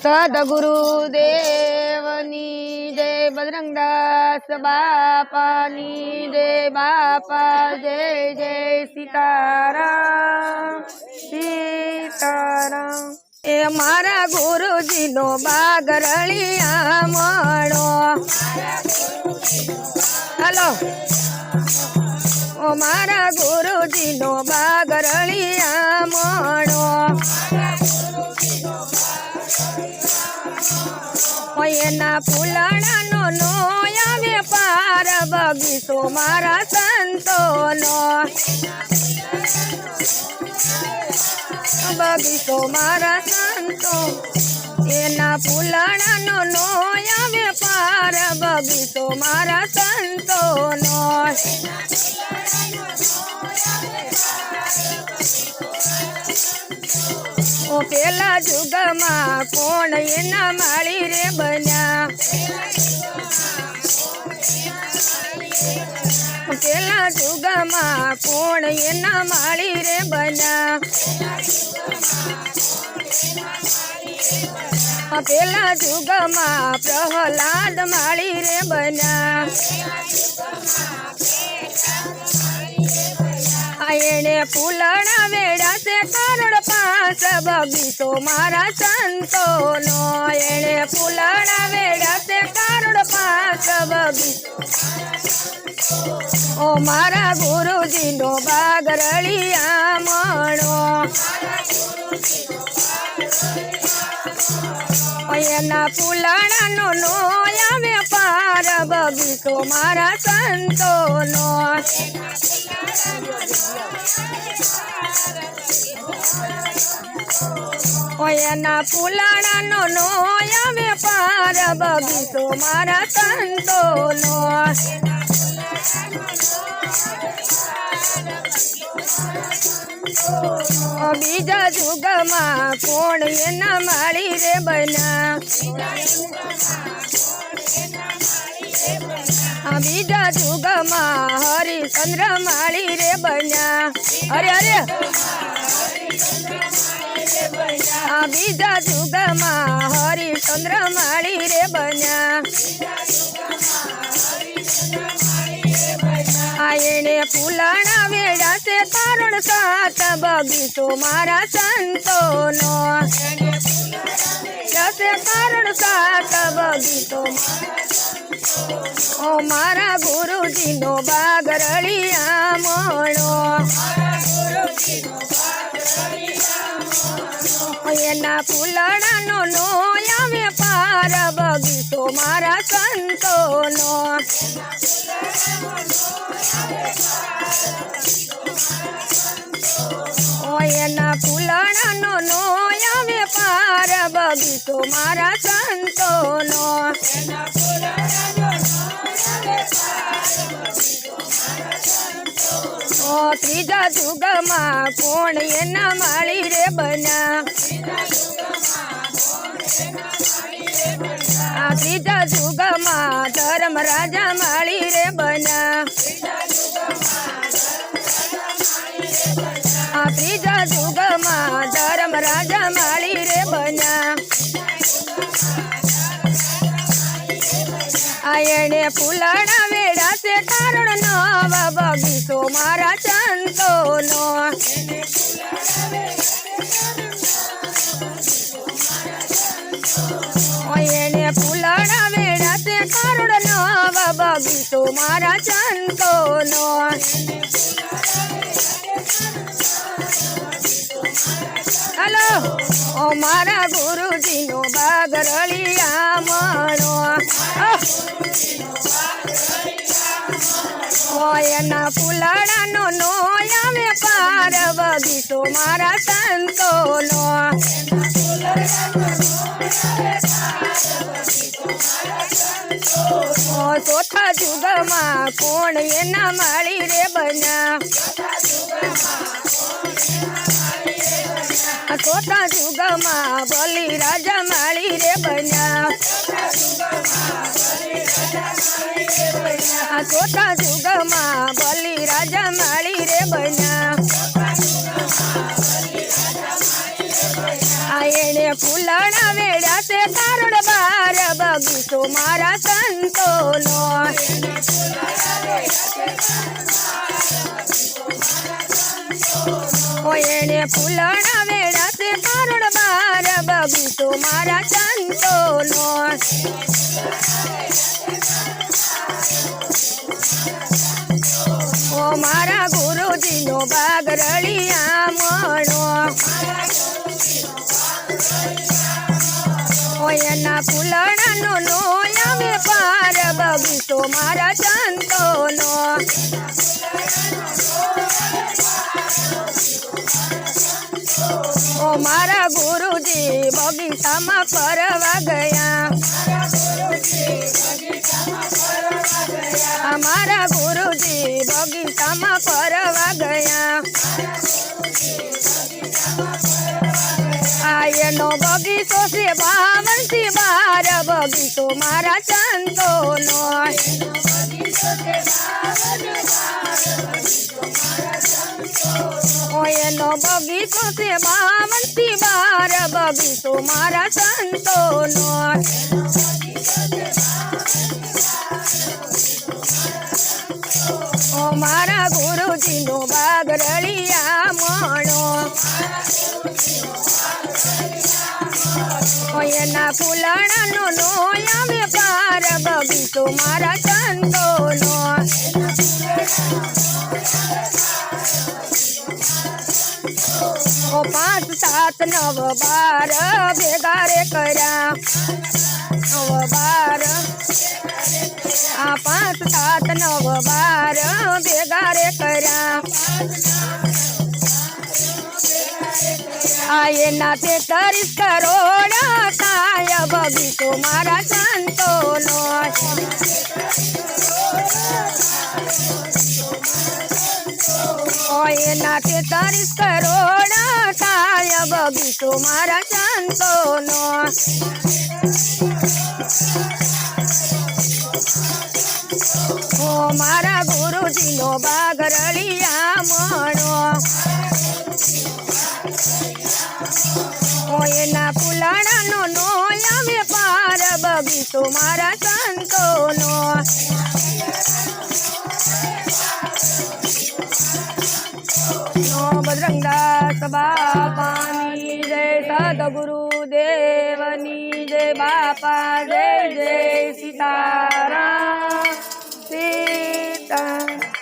સદગુરુદેવની જય, બજરંગદાસ બાપાની જય, બાપા જય જય સીતારામ સીતારામ। એ મારા ગુરુજીનો બાગરળિયા મળો, હાલો। ઓ મારા ગુરુજીનો બાગરળિયા મળો, એના ફૂલણાનો નો આવે પાર બગીચો મારા સંતોનો, બગીચો મારા સંતો, એના ફૂલણાનો નો આવે પાર બગીચો મારા સંતોનો। ઓ પેલા જુગમાં કોણ એના માળી રે બન્યા, પેલા જુગમાં કોણ એના માળી રે બન્યા, પેલા જુગમાં પ્રહલાદ માળી રે બન્યા, એણે ફૂલણા વેડા છે કરોડ પાંચ બગીચો મારા સંતોનો, એણે ફૂલણા વેડા છે કરોડ પાંચ બગીચો, ઓ મારા ગુરુજીનો બાગરળિયા મળો, એના ફૂલણાનો નો આવે પાર બગીચો મારા સંતોનો, એના ફૂલણાનો નો આવે પાર બગીચો મારા સંતોનો। બીજા જુગમાં કોણ એના માળી રે બન્યા, બીજા જુગમાં હરિચંદ્ર માળી રે બન્યા, અરે અરે બીજા જુગમાં હરિચંદ્ર માળી રે બન્યા, એણે ફૂલણા વેડા છે કરોડ સાત બગીચો મારા સંતોનો, કરોડ સાત બગીચો, ઓ મારા ગુરુજીનો બાગરળિયા મળો, એના ફૂલણાનો નો આવે પાર બગીચો મારા સંતોનો, એના ફૂલણાનો નો આવે પાર બગીચો મારા સંતોનો, ઓ ત્રીજા જુગમાં કોણ એના માળી રે બન્યા, ત્રીજા જુગમાં ધર્મ રાજા માળી રે બન્યા, ત્રીજા જુગમાં ધર્મ રાજા માળી રે બન્યા, એણે ફૂલણા વેડા છે કરોડ નવ બગીચો મારા સંતોનો, એણે ફૂલણા વેડા છે કરોડ નવ બગીચો મારા સંતોનો, હાલો। ઓ મારા ગુરુજીનો બાગરળિયા મળો, એના ફૂલણાનો નો આવે પાર બગીચો મારા સંતોનો, ચોથા જુગમાં કોણ એના માળી રે બન્યા, ચોથા જુગમાં બલી રાજા માળી રે બન્યા, ચોથા જુગમાં બલી રાજા માળી રે બન્યા, એણે ફૂલણા વેળ્યા છે કારોડ બાર બગીચો મારા સંતોનો એને ફૂલણા વેળ્યા છે કારોડ બાર બગીચો મારા સંતોનો ઓ મારા ગુરુજીનો બાગ રળિયા મણો ઓ એના ફૂલણાનો નો આવે પાર બગીચો મારા સંતોનો ઓ મારા ગુરુજી બગીચામાં ફરવા ગયા અમારા ગુરુજી બગીચામાં ફરવા ગયા આ એનો બગીચો છે 52 થી 12 બગીચો મારા સંતોનો એનો બગીચો છે 52 થી 12 બગીચો મારા સંતોનો ઓ મારા ગુરુજીનો બાગ રળિયા મણો ઓ એના ફૂલણાનો નો આવે પાર બગીચો મારા સંતોનો ઓ 5 7 9 12 ભેગા રે કર્યા 9 12 આ 5 7 9 12 ભેગા રે કર્યા આ એના 33 કરોડ થાય બગીચો મારા સંતોનો ઓ એના 33 કરોડ થાય બગીચો મારા સંતોનો ઓ મારા ગુરુજીનો બાગ રળિયા મણો ઓ એના ફૂલણાનો નો આવે પાર બગીચો મારા સંતોનો નો બજરંગદાસ બાપાની જય સદગુરુ દેવની જય બાપા જય જય સીતારામ સીતા